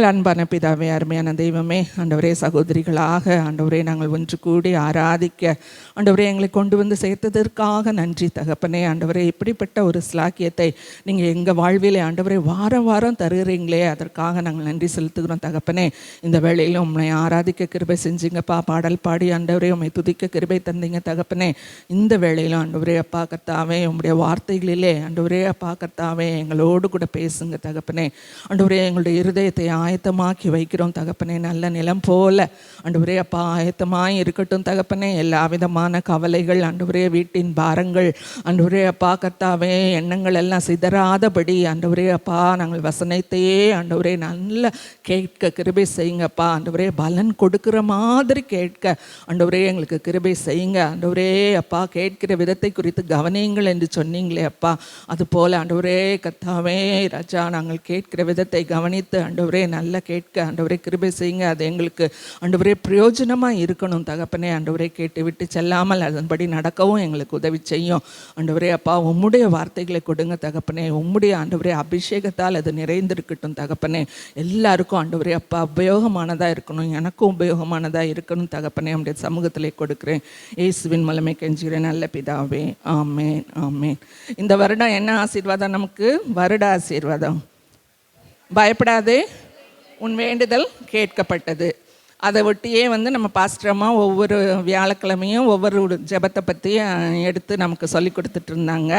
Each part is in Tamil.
அன்பான பிதாவே, அருமையான தெய்வமே, ஆண்டவரே, சகோதரிகளாக ஆண்டவரே நாங்கள் ஒன்று கூடி ஆராதிக்க ஆண்டவரே எங்களை கொண்டு வந்து சேர்த்ததற்காக நன்றி தகப்பனே. ஆண்டவரே, இப்படிப்பட்ட ஒரு ஸ்லாக்கியத்தை நீங்கள் எங்கள் வாழ்விலே ஆண்டவரே வாரம் வாரம் தருகிறீங்களே, அதற்காக நாங்கள் நன்றி செலுத்துகிறோம் தகப்பனே. இந்த வேளையிலும் உண்மை ஆராதிக்க கிருபை செஞ்சீங்கப்பா, பாடல் பாடி ஆண்டவரே உண்மை துதிக்க கிருபை தந்தீங்க தகப்பனே. இந்த வேளையிலும் ஆண்டவரே அப்பா கர்த்தாவே, உங்களுடைய வார்த்தைகளிலே ஆண்டவரே அப்பா கர்த்தாவே எங்களோடு கூட பேசுங்க தகப்பனே. ஆண்டவரே, எங்களுடைய இருதயத்தை ஆயத்தமாக்கி வைக்கிறோம் தகப்பனே. நல்ல நிலம் போல ஆண்டவரே அப்பா ஆயத்தமாய் இருக்கட்டும் தகப்பனே. எல்லா விதமான கவலைகள் ஆண்டவரே, வீட்டின் பாரங்கள் ஆண்டவரே அப்பா கர்த்தாவே, எண்ணங்கள் எல்லாம் சிதறாதபடி ஆண்டவரே அப்பா நாங்கள் வசனத்தையே ஆண்டவரே நல்ல கேட்க கிருபை செய்யுங்கப்பா. ஆண்டவரே, பலன் கொடுக்குற மாதிரி கேட்க ஆண்டவரே எங்களுக்கு கிருபை செய்யுங்க ஆண்டவரே அப்பா. கேட்கிற விதத்தை குறித்து கவனியுங்கள் என்று சொன்னீங்களே அப்பா, அதுபோல் ஆண்டவரே கர்த்தாவே ராஜா, நாங்கள் கேட்கிற விதத்தை கவனித்து ஆண்டவரே நல்லா கேட்க ஆண்டவரே கிருபை செய்யுங்க. அது எங்களுக்கு ஆண்டவரே பிரயோஜனமாக இருக்கணும் தகப்பனே. ஆண்டவரே, கேட்டு விட்டு செல்லாமல் அதன்படி நடக்கவும் எங்களுக்கு உதவி செய்யும் ஆண்டவரே அப்பா. உம்முடைய வார்த்தைகளை கொடுங்க தகப்பனே. உம்முடைய ஆண்டவரே அபிஷேகத்தால் அது நிறைந்திருக்கட்டும் தகப்பனே. எல்லாருக்கும் ஆண்டவரே அப்பா உபயோகமானதாக இருக்கணும், எனக்கும் உபயோகமானதாக இருக்கணும் தகப்பனே. நம்முடைய சமூகத்திலே கொடுக்குறேன், இயேசுவின் மூலமே கெஞ்சுகிறேன் நல்ல பிதாவே, ஆமேன் ஆமேன். இந்த வருடம் என்ன ஆசீர்வாதம் நமக்கு? வருட ஆசீர்வாதம். பயப்படாதே, உன் வேண்டுதல் கேட்கப்பட்டது. அதை ஒட்டியே நம்ம பாஸ்டரம்மா ஒவ்வொரு வியாழக்கிழமையும் ஒவ்வொரு ஜெபத்தை பற்றி எடுத்து நமக்கு சொல்லி கொடுத்துட்டு இருந்தாங்க.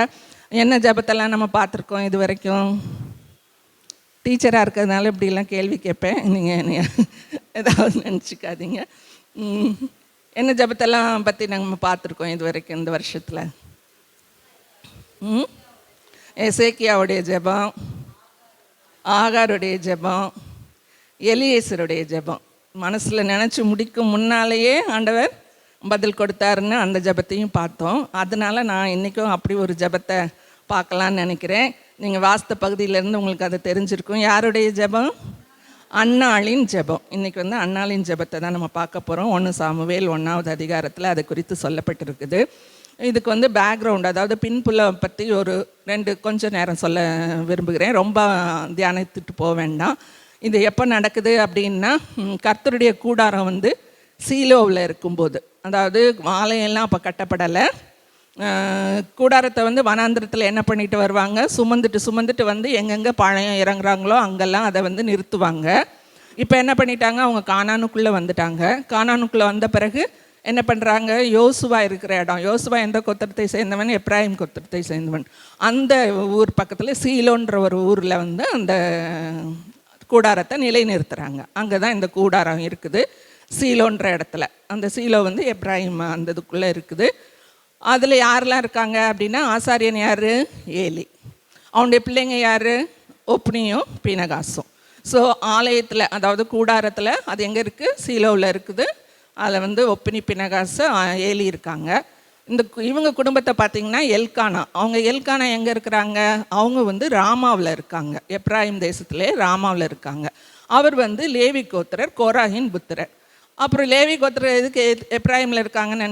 என்ன ஜெபத்தெல்லாம் நம்ம பார்த்துருக்கோம் இது வரைக்கும்? டீச்சராக இருக்கிறதுனால இப்படிலாம் கேள்வி கேட்பேன், நீங்கள் ஏதாவது நினச்சிக்காதீங்க. என்ன ஜெபத்தெல்லாம் பற்றி நம்ம பார்த்துருக்கோம் இது வரைக்கும் இந்த வருஷத்தில்? எசேக்கியாவுடைய ஜெபம், ஆகாருடைய ஜெபம், எலியேசருடைய ஜெபம். மனசில் நினச்சி முடிக்கும் முன்னாலேயே ஆண்டவர் பதில் கொடுத்தாருன்னு அந்த ஜெபத்தையும் பார்த்தோம். அதனால் நான் இன்றைக்கும் அப்படி ஒரு ஜெபத்தை பார்க்கலான்னு நினைக்கிறேன். நீங்கள் வாஸ்த பகுதியிலேருந்து உங்களுக்கு அது தெரிஞ்சிருக்கும். யாருடைய ஜெபம்? அன்னாளின் ஜெபம். இன்றைக்கி அன்னாளின் ஜெபத்தை தான் நம்ம பார்க்க போகிறோம். 1 சாமுவேல் 1ஆவது அதிகாரத்தில் அது குறித்து சொல்லப்பட்டிருக்குது. இதுக்கு பேக்ரவுண்ட், அதாவது பின்புலம் பற்றி ஒரு 2 கொஞ்சம் நேரம் சொல்ல விரும்புகிறேன். ரொம்ப தியானித்துட்டு போக வேண்டாம். இது எப்போ நடக்குது அப்படின்னா, கர்த்தருடைய கூடாரம் சீலோவில் இருக்கும்போது, அதாவது ஆலயம்லாம் அப்போ கட்டப்படலை. கூடாரத்தை வனாந்திரத்தில் என்ன பண்ணிட்டு வருவாங்க, சுமந்துட்டு எங்கெங்கே பாளையம் இறங்குறாங்களோ அங்கெல்லாம் அதை நிறுத்துவாங்க. இப்போ என்ன பண்ணிட்டாங்க, அவங்க கானானுக்குள்ளே வந்துட்டாங்க. கானானுக்குள்ளே வந்த பிறகு என்ன பண்ணுறாங்க, யோசுவா இருக்கிற இடம், யோசுவா எந்த கோத்திரத்தை சேர்ந்தவன்? எப்ராயிம் கோத்திரத்தை சேர்ந்தவன். அந்த ஊர் பக்கத்தில் சீலோன்ற ஒரு ஊரில் அந்த கூடாரத்தை நிலைநிறுத்துகிறாங்க. அங்கே தான் இந்த கூடாரம் இருக்குது, சீலோன்ற இடத்துல. அந்த சீலோ எப்ராயிம் அந்த இதுக்குள்ளே இருக்குது. அதில் யாரெல்லாம் இருக்காங்க அப்படின்னா, ஆசாரியன் யார்? ஏலி. அவனுடைய பிள்ளைங்க யார்? ஒப்னியும் பீனகாசும். ஸோ ஆலயத்தில், அதாவது கூடாரத்தில், அது எங்கே இருக்குது? சீலோவில் இருக்குது. அதில் ஒப்பினி பினகாசு ஏலி இருக்காங்க. இவங்க குடும்பத்தை பார்த்திங்கன்னா எல்கானா. அவங்க எல்கானா எங்கே இருக்கிறாங்க? அவங்க ராமாவில் இருக்காங்க, எப்ராயிம் தேசத்துலேயே ராமாவில் இருக்காங்க. அவர் லேவி கோத்திரர், கோராகின் புத்திரர். அப்புறம் லேவி கோத்திரர் எதுக்கு எப்ராயிமில் இருக்காங்கன்னு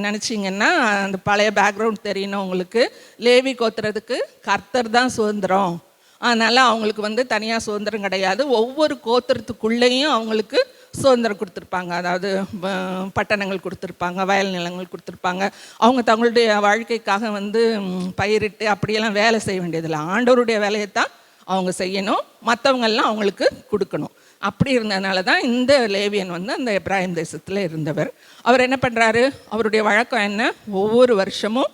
நினச்சிங்கன்னா, அந்த பழைய பேக்ரவுண்ட் தெரியணும் உங்களுக்கு. லேவி கோத்திரத்துக்கு கர்த்தர் தான் சுதந்திரம். அதனால் அவங்களுக்கு தனியாக சுதந்திரம் கிடையாது. ஒவ்வொரு கோத்திரத்துக்குள்ளேயும் அவங்களுக்கு சுதந்திரம் கொடுத்துருப்பாங்க. அதாவது பட்டணங்கள் கொடுத்துருப்பாங்க, வயல் நிலங்கள் கொடுத்துருப்பாங்க. அவங்க தங்களுடைய வாழ்க்கைக்காக பயிரிட்டு அப்படியெல்லாம் வேலை செய்ய வேண்டியதில்லை. ஆண்டவருடைய வேலையை தான் அவங்க செய்யணும், மற்றவங்கெல்லாம் அவங்களுக்கு கொடுக்கணும். அப்படி இருந்ததுனால தான் இந்த லேவியன் அந்த எப்ராயிம் தேசத்தில் இருந்தவர். அவர் என்ன பண்ணுறாரு, அவருடைய வழக்கம் என்ன, ஒவ்வொரு வருஷமும்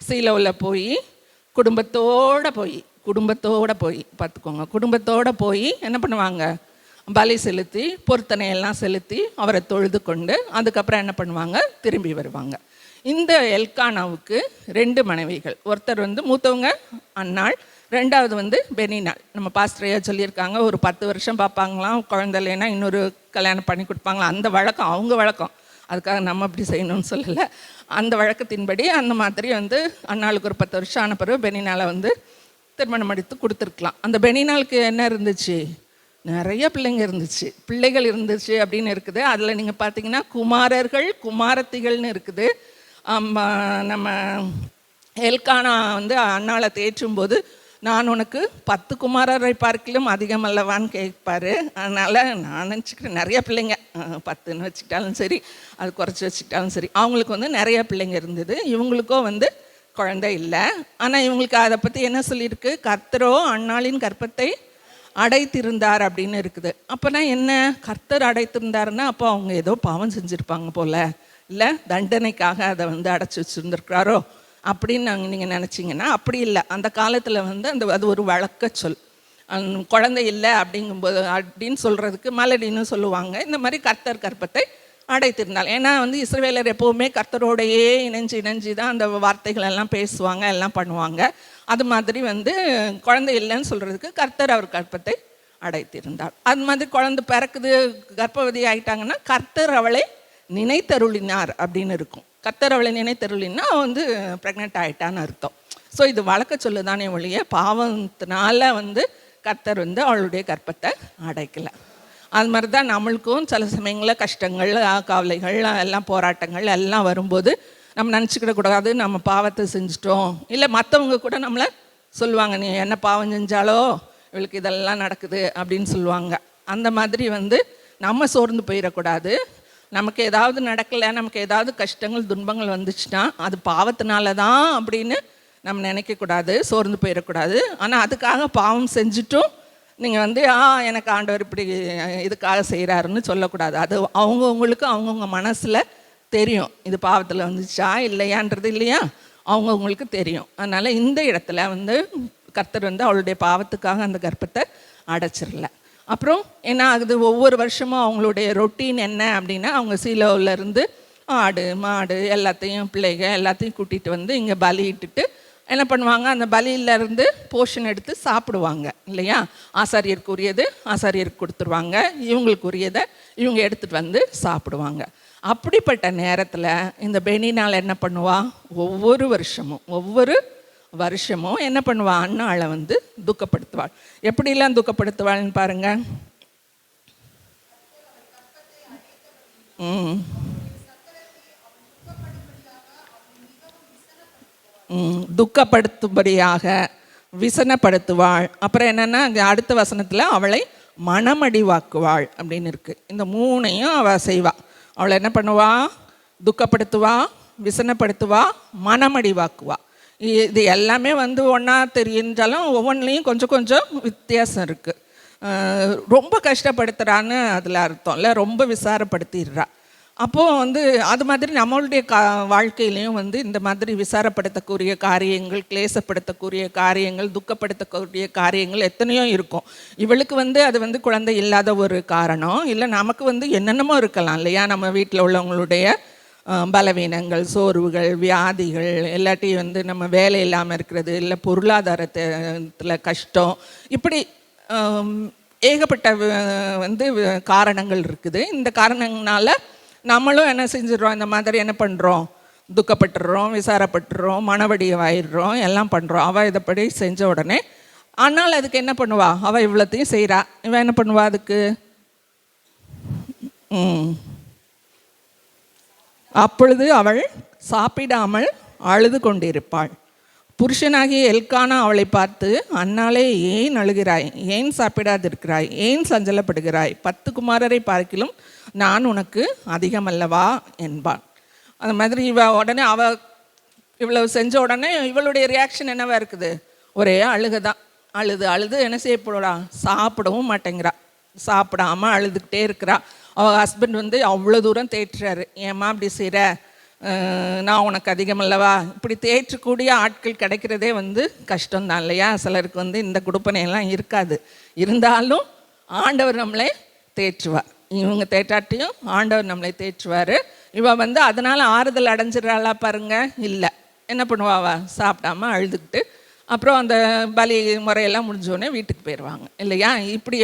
சீலோவில் போய் குடும்பத்தோடு போய் பார்த்துக்கோங்க, குடும்பத்தோடு போய் என்ன பண்ணுவாங்க, பலி செலுத்தி பொருத்தனையெல்லாம் செலுத்தி அவரை தொழுது கொண்டு அதுக்கப்புறம் என்ன பண்ணுவாங்க, திரும்பி வருவாங்க. இந்த எல்கானாவுக்கு 2 மனைவிகள். ஒருத்தர் மூத்தவங்க அன்னாள், 2வது பெனினாள். நம்ம பாஸ்டரையா சொல்லியிருக்காங்க, ஒரு 10 வருஷம் பார்ப்பாங்களாம், குழந்தை இல்லைன்னா இன்னொரு கல்யாணம் பண்ணி கொடுப்பாங்களாம். அந்த வழக்கம் அவங்க வழக்கம், அதுக்காக நம்ம அப்படி செய்யணும்னு சொல்லலை. அந்த வழக்கத்தின்படி அந்த மாதிரி அன்னாளுக்கு ஒரு 10 வருஷம் ஆன பிறகு பெனினாலை திருமணம் எடுத்து கொடுத்துருக்கலாம். அந்த பெனினாளுக்கு என்ன இருந்துச்சு, நிறைய பிள்ளைகள் இருந்துச்சு அப்படின்னு இருக்குது. அதில் நீங்கள் பார்த்தீங்கன்னா குமாரர்கள் குமாரத்திகள்னு இருக்குது. நம்ம எல்கானா அன்னாளை தேற்றும் போது நான் உனக்கு 10 குமாரரை பார்க்கிலும் அதிகம் அல்லவான்னு கேட்பாரு. அதனால் நான் நினச்சிக்கிறேன் நிறைய பிள்ளைங்க 10ன்னு வச்சுக்கிட்டாலும் சரி, அது குறைச்சி வச்சுக்கிட்டாலும் சரி, அவங்களுக்கு வந்து நிறைய பிள்ளைங்க இருந்தது. இவங்களுக்கும் வந்து குழந்தை இல்லை. ஆனால் இவங்களுக்கு அதை பற்றி என்ன சொல்லியிருக்கு, கர்த்தரோ அன்னாளின் கர்ப்பத்தை அடைத்திருந்தார் அப்படின்னு இருக்குது. அப்போனா என்ன, கர்த்தர் அடைத்திருந்தாருன்னா அப்போ அவங்க ஏதோ பாவம் செஞ்சுருப்பாங்க போல், இல்லை தண்டனைக்காக அதை வந்து அடைச்சி வச்சுருந்துருக்கிறாரோ அப்படின்னு நீங்கள் நினச்சிங்கன்னா அப்படி இல்லை. அந்த காலத்தில் வந்து அது ஒரு வழக்க சொல். குழந்தை இல்லை அப்படிங்கும்போது அப்படின்னு சொல்கிறதுக்கு மலடின்னு சொல்லுவாங்க. இந்த மாதிரி கர்த்தர் கர்ப்பத்தை அடைத்திருந்தாள். ஏன்னா வந்து இஸ்ரவேலர் எப்போவுமே கர்த்தரோடையே இணைஞ்சு தான் அந்த வார்த்தைகள் எல்லாம் பேசுவாங்க, எல்லாம் பண்ணுவாங்க. அது மாதிரி வந்து குழந்தை இல்லைன்னு சொல்கிறதுக்கு கர்த்தர் அவர் கர்ப்பத்தை அடைத்திருந்தார். அது மாதிரி குழந்தை பிறக்குது, கர்ப்பவதி ஆகிட்டாங்கன்னா கர்த்தர் அவளை நினைத்தருளினார் அப்படின்னு இருக்கும். கர்த்தர் அவளை நினைத்தருளினா வந்து ப்ரெக்னென்ட் ஆகிட்டான்னு அர்த்தம். ஸோ இது வழக்க சொல்லுதானே ஒழிய பாவத்தினால வந்து கர்த்தர் வந்து அவளுடைய கர்ப்பத்தை அடைக்கலை. அது மாதிரி தான் நம்மளுக்கும் சில சமயங்களில் கஷ்டங்கள், கவலைகள், எல்லாம் போராட்டங்கள் எல்லாம் வரும்போது நம்ம நினச்சிக்கிட கூடாது நம்ம பாவத்தை செஞ்சிட்டோம். இல்லை மற்றவங்க கூட நம்மளை சொல்லுவாங்க, நீ என்ன பாவம் செஞ்சாலோ இவளுக்கு இதெல்லாம் நடக்குது அப்படின்னு சொல்லுவாங்க. அந்த மாதிரி வந்து நம்ம சோர்ந்து போயிடக்கூடாது. நமக்கு ஏதாவது நடக்கலை, நமக்கு ஏதாவது கஷ்டங்கள் துன்பங்கள் வந்துச்சுன்னா அது பாவத்தினால தான் அப்படின்னு நம்ம நினைக்கக்கூடாது, சோர்ந்து போயிடக்கூடாது. ஆனால் அதுக்காக பாவம் செஞ்சுட்டும் நீங்கள் வந்து எனக்கு ஆண்டவர் இப்படி இதுக்காக செய்கிறாருன்னு சொல்லக்கூடாது. அது அவங்கவுங்களுக்கு அவங்கவுங்க மனசில் தெரியும், இது பாவத்தில் வந்துச்சா இல்லையான்றது இல்லையா, அவங்கவுங்களுக்கு தெரியும். அதனால் இந்த இடத்துல வந்து கர்த்தர் வந்து அவளுடைய பாவத்துக்காக அந்த கர்ப்பத்தை அடைச்சிடல. அப்புறம் என்ன ஆகுது, ஒவ்வொரு வருஷமும் அவங்களுடைய ரொட்டீன் என்ன அப்படின்னா, அவங்க சீலோவிலேருந்து ஆடு மாடு எல்லாத்தையும் பிள்ளைங்க எல்லாத்தையும் கூட்டிகிட்டு வந்து இங்கே பலியிட்டுட்டு என்ன பண்ணுவாங்க, அந்த பலியிலேருந்து போர்ஷன் எடுத்து சாப்பிடுவாங்க இல்லையா. ஆசாரியருக்குரியது ஆசாரியருக்கு கொடுத்துருவாங்க, இவங்களுக்குரியதை இவங்க எடுத்துகிட்டு வந்து சாப்பிடுவாங்க. அப்படிப்பட்ட நேரத்தில் இந்த பெனினால் என்ன பண்ணுவா, ஒவ்வொரு வருஷமும் என்ன பண்ணுவா, அன்னாளை வந்து துக்கப்படுத்துவாள். எப்படிலாம் துக்கப்படுத்துவாள்னு பாருங்க. துக்கப்படுத்தும்படியாக விசனப்படுத்துவாள். அப்புறம் என்னென்னா அடுத்த வசனத்தில் அவளை மனமடிவாக்குவாள் அப்படின்னு இருக்குது. இந்த மூணையும் அவள் செய்வாள். அவளை என்ன பண்ணுவா, துக்கப்படுத்துவா, விசனப்படுத்துவா, மனமடிவாக்குவா. இது எல்லாமே வந்து ஒன்றா தெரிஞ்சாலும் ஒவ்வொன்றிலையும் கொஞ்சம் கொஞ்சம் வித்தியாசம் இருக்குது. ரொம்ப கஷ்டப்படுத்துகிறான்னு அதில் அர்த்தம் இல்லை, ரொம்ப விசாரப்படுத்திடுறா. அப்போது வந்து அது மாதிரி நம்மளுடைய வாழ்க்கையிலையும் வந்து இந்த மாதிரி விசாரப்படுத்தக்கூடிய காரியங்கள், கிளேசப்படுத்தக்கூடிய காரியங்கள், துக்கப்படுத்தக்கூடிய காரியங்கள் எத்தனையோ இருக்கும். இவளுக்கு வந்து அது வந்து குழந்தை இல்லாத ஒரு காரணம் இல்லை, நமக்கு வந்து என்னென்னமோ இருக்கலாம் இல்லையா. நம்ம வீட்டில் உள்ளவங்களுடைய பலவீனங்கள், சோர்வுகள், வியாதிகள், இல்லாட்டி வந்து நம்ம வேலை இல்லாமல் இருக்கிறது, இல்லை பொருளாதாரத்தில் கஷ்டம், இப்படி ஏகப்பட்ட வந்து காரணங்கள் இருக்குது. இந்த காரணங்களால நம்மளும் என்ன செஞ்சிடறோம், இந்த மாதிரி என்ன பண்ணுறோம், துக்கப்பட்டுடுறோம், விசாரப்பட்டுறோம், மனவடிவாயிடுறோம், எல்லாம் பண்ணுறோம். அவள் இதைப்படி செஞ்ச உடனே ஆனால் அதுக்கு என்ன பண்ணுவா, அவள் இவ்வளோத்தையும் செய்கிறா, இவன் என்ன பண்ணுவா, அதுக்கு அப்பொழுது அவள் சாப்பிடாமல் அழுது கொண்டிருப்பாள். புருஷனாகிய எல்கானா அவளை பார்த்து, அன்னாலே ஏன் அழுகிறாய், ஏன் சாப்பிடாதிருக்கிறாய், ஏன் சஞ்சலப்படுகிறாய், 10 குமாரரை பார்க்கிலும் நான் உனக்கு அதிகமல்லவா என்பான். அந்த மாதிரி உடனே இவ்வளவு செஞ்ச உடனே இவளுடைய ரியாக்ஷன் என்னவா இருக்குது, ஒரே அழுகதான். அழுது என்ன செய்ய போடா, சாப்பிடவும் மாட்டேங்கிறா, சாப்பிடாமல் அழுதுகிட்டே இருக்கிறா. அவள் ஹஸ்பண்ட் வந்து அவ்வளோ தூரம் தேற்றுறாரு, ஏம்மா இப்படி செய்கிற, நான் உனக்கு அதிகமல்லவா. இப்படி தேற்றக்கூடிய ஆட்கள் கிடைக்கிறதே வந்து கஷ்டம்தான் இல்லையா. சிலருக்கு வந்து இந்த குடுப்பனையெல்லாம் இருக்காது, இருந்தாலும் ஆண்டவர் நம்மளை தேற்றுவார். இவங்க தேற்றாட்டியும் ஆண்டவர் நம்மளை தேற்றுவார். இவள் வந்து அதனால் ஆறுதல் அடைஞ்சிடறாளா பாருங்க, இல்லை. என்ன பண்ணுவாவா, சாப்பிடாம அழுதுகிட்டு அப்புறம் அந்த பலி முறையெல்லாம் முடிஞ்சோடனே வீட்டுக்கு போயிடுவாங்க இல்லையா. இப்படி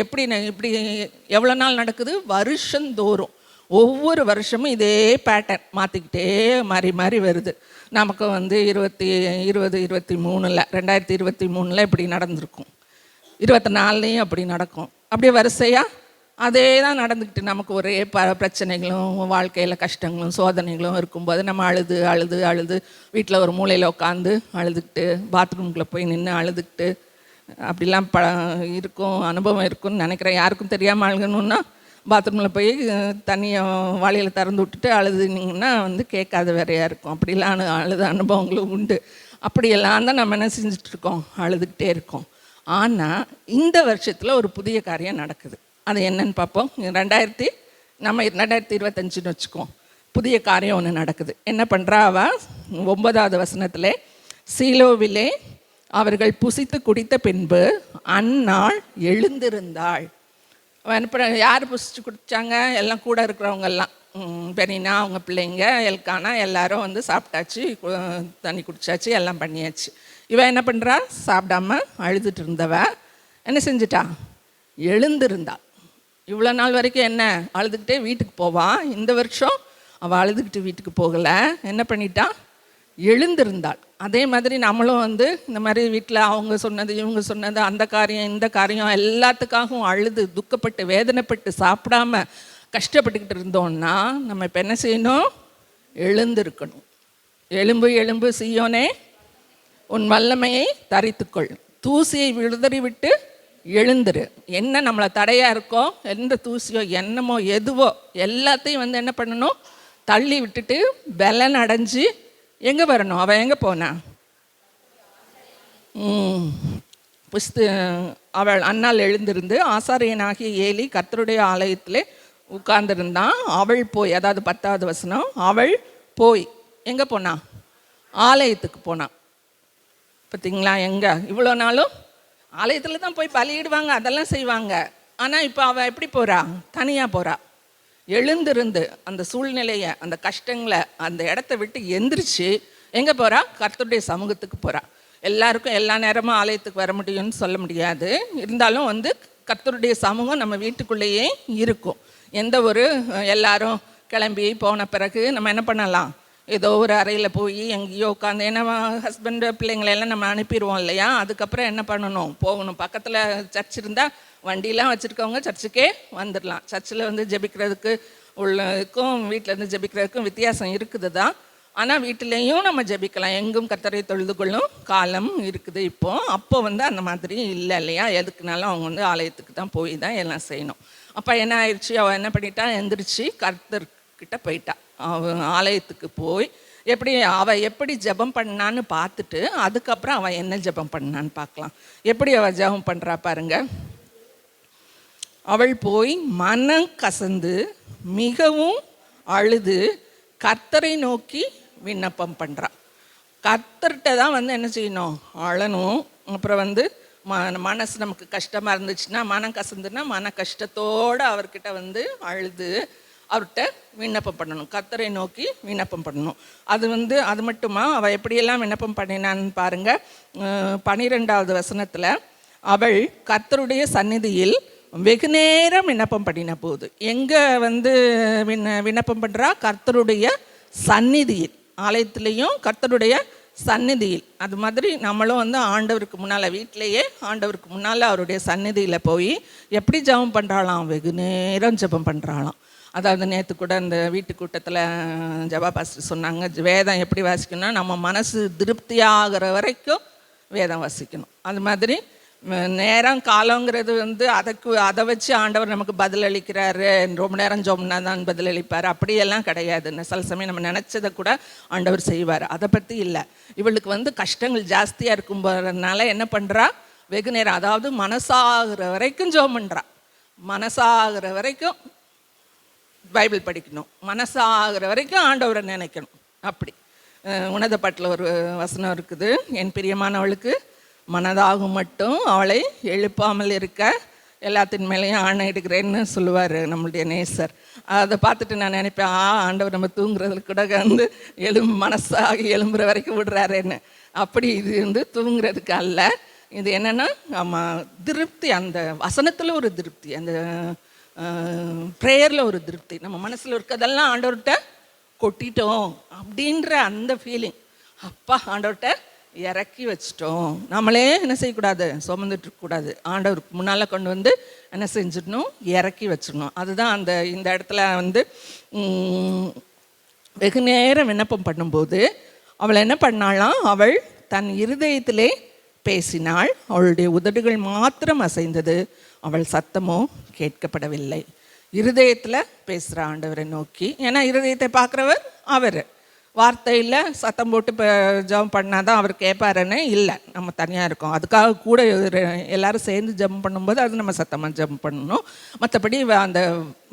எவ்வளோ நாள் நடக்குது, வருஷந்தோறும் ஒவ்வொரு வருஷமும் இதே பேட்டர்ன் மாற்றிக்கிட்டே மாறி வருது. நமக்கு வந்து 2023 இப்படி நடந்திருக்கும், 24 அப்படி நடக்கும். அப்படியே வரிசையாக அதே தான் நடந்துக்கிட்டு நமக்கு ஒரே பிரச்சனைகளும் வாழ்க்கையில் கஷ்டங்களும் சோதனைகளும் இருக்கும்போது நம்ம அழுது வீட்டில் ஒரு மூலையில் உட்காந்து அழுதுகிட்டு, பாத்ரூம்குள்ளே போய் நின்று அழுதுகிட்டு, அப்படிலாம் இருக்கும், அனுபவம் இருக்குன்னு நினைக்கிறேன். யாருக்கும் தெரியாமல் அழுகணுன்னா பாத்ரூமில் போய் தண்ணியை வாளியில் திறந்து விட்டுட்டு அழுதுனிங்கன்னா வந்து கேட்காத வேறையாக இருக்கும். அப்படிலாம் அழுத அனுபவங்களும் உண்டு. அப்படியெல்லாம் தான் நம்ம என்ன செஞ்சிட்ருக்கோம், அழுதுகிட்டே இருக்கோம். ஆனால் இந்த வருஷத்தில் ஒரு புதிய காரியம் நடக்குது. அது என்னன்னு பார்ப்போம். 2025 வச்சுக்குவோம். புதிய காரியம் ஒன்று நடக்குது. என்ன பண்ணுறா அவ? 9வது வசனத்தில், சீலோவிலே அவர்கள் புசித்து குடித்த பின்பு அந்நாள் எழுந்திருந்தாள். யார் புசிச்சு குடித்தாங்க? எல்லாம் கூட இருக்கிறவங்கெல்லாம், பெரினா அவங்க பிள்ளைங்க, எல்கானா எல்லாரும் வந்து சாப்பிட்டாச்சு, தண்ணி குடிச்சாச்சு, எல்லாம் பண்ணியாச்சு. இவன் என்ன பண்ணுறா? சாப்பிடாம அழுதுட்டு இருந்தவ என்ன செஞ்சிட்டா? எழுந்திருந்தா. இவ்வளோ நாள் வரைக்கும் என்ன அழுதுகிட்டே வீட்டுக்கு போவான். இந்த வருஷம் அவள் அழுதுகிட்டு வீட்டுக்கு போகலை. என்ன பண்ணிட்டா? எழுந்திருந்தாள். அதே மாதிரி நம்மளும் வந்து இந்த மாதிரி வீட்டில் அவங்க சொன்னது இவங்க சொன்னது, அந்த காரியம் இந்த காரியம் எல்லாத்துக்காகவும் அழுது துக்கப்பட்டு வேதனைப்பட்டு சாப்பிடாம கஷ்டப்பட்டுக்கிட்டு இருந்தோம்னா நம்ம இப்போ என்ன செய்யணும்? எழுந்திருக்கணும். எலும்பு எலும்பு சீயோனே உன் வல்லமையை தரித்துக்கொள், தூசியை விழுதறி விட்டு எழுந்துரு. என்ன நம்மளை தடையாக இருக்கோ, எந்த தூசியோ என்னமோ எதுவோ எல்லாத்தையும் வந்து என்ன பண்ணணும்? தள்ளி விட்டுட்டு பலன் அடைஞ்சு எங்கே வரணும்? அவள் எங்கே போனா? அவள் அன்னாள் எழுந்திருந்து ஆசாரியனாகிய ஏலி கர்த்தருடைய ஆலயத்திலே உட்கார்ந்துருந்தான். அவள் போய், அதாவது 10வது வசனம், அவள் போய் எங்கே போனா? ஆலயத்துக்கு போனான். பார்த்தீங்களா? எங்கே இவ்வளோ நாளும் ஆலயத்தில் தான் போய் பலியிடுவாங்க, அதெல்லாம் செய்வாங்க. ஆனால் இப்போ அவள் எப்படி போகிறா? தனியாக போகிறா. எழுந்திருந்து அந்த சூழ்நிலையை, அந்த கஷ்டங்களை, அந்த இடத்த விட்டு எந்திரிச்சு எங்கே போகிறா? கர்த்தருடைய சமூகத்துக்கு போகிறா. எல்லாருக்கும் எல்லா நேரமும் ஆலயத்துக்கு வர முடியும்னு சொல்ல முடியாது. இருந்தாலும் வந்து கர்த்தருடைய சமூகம் நம்ம வீட்டுக்குள்ளேயே இருக்கும். எந்த ஒரு எல்லாரும் கிளம்பி போன பிறகு நம்ம என்ன பண்ணலாம்? ஏதோ ஒரு அறையில் போய் எங்கேயோ உட்காந்து, ஏன்னா ஹஸ்பண்டு பிள்ளைங்களெல்லாம் நம்ம அனுப்பிடுவோம் இல்லையா? அதுக்கப்புறம் என்ன பண்ணணும்? போகணும். பக்கத்தில் சர்ச் இருந்தால் வண்டியெலாம் வச்சுருக்கவங்க சர்ச்சுக்கே வந்துடலாம். சர்ச்சில் வந்து ஜெபிக்கிறதுக்கு உள்ளதுக்கும் வீட்டிலேருந்து ஜெபிக்கிறதுக்கும் வித்தியாசம் இருக்குது தான். ஆனால் வீட்டிலையும் நம்ம ஜெபிக்கலாம். எங்கும் கர்த்தரை தொழுது கொள்ளும் காலம் இருக்குது அப்போ வந்து அந்த மாதிரி இல்லை இல்லையா? எதுக்குனாலும் அவங்க வந்து ஆலயத்துக்கு தான் போய் தான் எல்லாம் செய்யணும். அப்போ என்ன ஆயிடுச்சு? அவள் என்ன பண்ணிட்டா? எந்திரிச்சு கர்த்தர்கிட்ட போயிட்டா. அவள் ஆலயத்துக்கு போய் அவள் எப்படி ஜெபம் பண்ணான்னு பார்த்துட்டு அதுக்கப்புறம் அவள் என்ன ஜெபம் பண்ணான்னு பார்க்கலாம். எப்படி அவள் ஜெபம் பண்ணுறா பாருங்க. அவள் போய் மனம் கசந்து மிகவும் அழுது கர்த்தரை நோக்கி விண்ணப்பம் பண்ணுறான். கர்த்தர்கிட்ட தான் வந்து என்ன செய்யணும்? அழணும். அப்புறம் வந்து மனசு நமக்கு கஷ்டமாக இருந்துச்சுன்னா, மனம் கசந்துன்னா மன கஷ்டத்தோடு அவர்கிட்ட வந்து அழுது அவர்கிட்ட விண்ணப்பம் பண்ணணும். கர்த்தரை நோக்கி விண்ணப்பம் பண்ணணும். அது வந்து அது மட்டுமா? அவள் எப்படியெல்லாம் விண்ணப்பம் பண்ணினான்னு பாருங்கள். 12வது வசனத்தில், அவள் கர்த்தருடைய சந்நிதியில் வெகு நேரம் விண்ணப்பம் பண்ணின போது. எங்கே வந்து விண்ணப்பம் பண்ணுறா? கர்த்தருடைய சந்நிதியில். ஆலயத்துலேயும் கர்த்தருடைய சந்நிதியில். அது மாதிரி நம்மளும் வந்து ஆண்டவருக்கு முன்னால், வீட்டிலையே ஆண்டவருக்கு முன்னால் அவருடைய சந்நிதியில் போய் எப்படி ஜெபம் பண்ணுறாளாம்? வெகு நேரம் ஜெபம் பண்ணுறாளாம். அதாவது நேற்று கூட அந்த வீட்டு கூட்டத்தில் ஜபா பாஸ்டர் சொன்னாங்க, வேதம் எப்படி வாசிக்கணும்னா நம்ம மனசு திருப்தியாகிற வரைக்கும் வேதம் வாசிக்கணும். அது மாதிரி நேரம் காலங்கிறது வந்து அதை வச்சு ஆண்டவர் நமக்கு பதில் அளிக்கிறாரு, ரொம்ப நேரம் ஜோம்னா தான் பதில் அளிப்பார், அப்படியெல்லாம் கிடையாது. சில சமயம் நம்ம நினச்சதை கூட ஆண்டவர் செய்வார். அதை பற்றி இல்லை. இவளுக்கு வந்து கஷ்டங்கள் ஜாஸ்தியாக இருக்கும் போகிறதுனால என்ன பண்ணுறா? வெகு நேரம், அதாவது மனசாகிற வரைக்கும் ஜோம் பண்ணுறா. மனசாகிற வரைக்கும் பைபிள் படிக்கணும், மனசாகிற வரைக்கும் ஆண்டவரை நினைக்கணும். அப்படி உன்னத பாட்டில் ஒரு வசனம் இருக்குது, என் பிரியமானவளுக்கு மனதாகும் மட்டும் அவளை எழுப்பாமல் இருக்க எல்லாத்தின் மேலேயும் ஆணை எடுக்கிறேன்னு சொல்லுவார் நம்மளுடைய நேசர். அதை பார்த்துட்டு நான் நினைப்பேன், ஆண்டவர் நம்ம தூங்குறதுல கூட வந்து மனசாகி எழும்புற வரைக்கும் விடுறாருன்னு. அப்படி இது வந்து தூங்குறதுக்கு அல்ல. இது என்னென்னா நம்ம திருப்தி, அந்த வசனத்தில் ஒரு திருப்தி, அந்த ப்ரேயரில் ஒரு திருப்தி, நம்ம மனசில் இருக்கிறதெல்லாம் ஆண்டவர்கிட்ட கொட்டிட்டோம் அப்படின்ற அந்த ஃபீலிங். அப்பா ஆண்டவர்கிட்ட இறக்கி வச்சிட்டோம். நம்மளே என்ன செய்யக்கூடாது? சுமந்துட்டுருக்கக்கூடாது. ஆண்டவருக்கு முன்னால் கொண்டு வந்து என்ன செஞ்சிடணும்? இறக்கி வச்சிடணும். அதுதான் இந்த இடத்துல வந்து வெகு நேரம் விண்ணப்பம் பண்ணும்போது அவள் என்ன பண்ணாலாம்? அவள் தன் இருதயத்திலே பேசினாள். அவளுடைய உதடுகள் மாத்திரம் அசைந்தது, அவள் சத்தமோ கேட்கப்படவில்லை. இருதயத்தில் பேசுகிற ஆண்டவரை நோக்கி. ஏன்னா இருதயத்தை பார்க்குறவர் அவர். வார்த்தையில் சத்தம் போட்டு இப்போ ஜெபம் பண்ணால் தான் அவர் கேட்பாருன்னு இல்லை, நம்ம தனியாக இருக்கோம். அதுக்காக கூட எல்லோரும் சேர்ந்து ஜெபம் பண்ணும்போது அது நம்ம சத்தமாக ஜெபம் பண்ணணும். மற்றபடி அந்த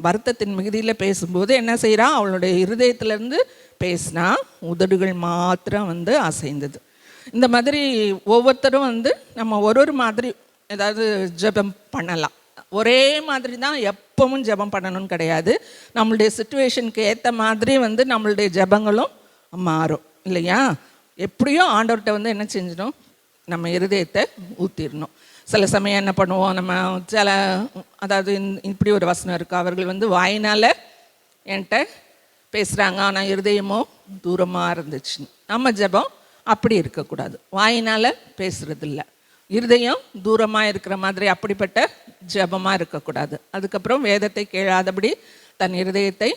வருத்தத்தின் மிகுதியில் பேசும்போது என்ன செய்கிறா, அவளுடைய இருதயத்திலேருந்து பேசினா உதடுகள் மாத்திரம் அசைந்தது. இந்த மாதிரி ஒவ்வொருத்தரும் நம்ம ஒரு மாதிரி ஏதாவது ஜெபம் பண்ணலாம். ஒரே மாதிரி தான் எப்பவும் ஜெபம் பண்ணணும்னு கிடையாது. நம்மளுடைய சிச்சுவேஷனுக்கு ஏற்ற மாதிரி நம்மளுடைய ஜெபங்களும் மாறும் இல்லையா. எப்படியோ ஆண்டவர்கிட்ட என்ன செஞ்சிடும், நம்ம இருதயத்தை ஊற்றிடணும். சில சமயம் என்ன பண்ணுவோம், நம்ம சில அதாவது இப்படி ஒரு வசனம் இருக்குது, அவர்கள் வாயினால் என்கிட்ட பேசுகிறாங்க ஆனால் இருதயமோ தூரமாக இருந்துச்சு. நம்ம ஜெபம் அப்படி இருக்கக்கூடாது. வாயினால் பேசுகிறது இல்லை, இருதயம் தூரமாக இருக்கிற மாதிரி அப்படிப்பட்ட ஜெபமாக இருக்கக்கூடாது. அதுக்கப்புறம் வேதத்தை கேளாதபடி தன் இருதயத்தை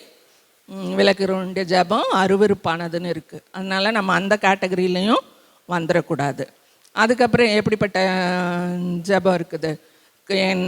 விலக்குறவுடைய ஜெபம் அருவருப்பானதுன்னு இருக்குது. அதனால் நம்ம அந்த கேட்டகரியிலையும் வந்துடக்கூடாது. அதுக்கப்புறம் எப்படிப்பட்ட ஜெபம் இருக்குது, என்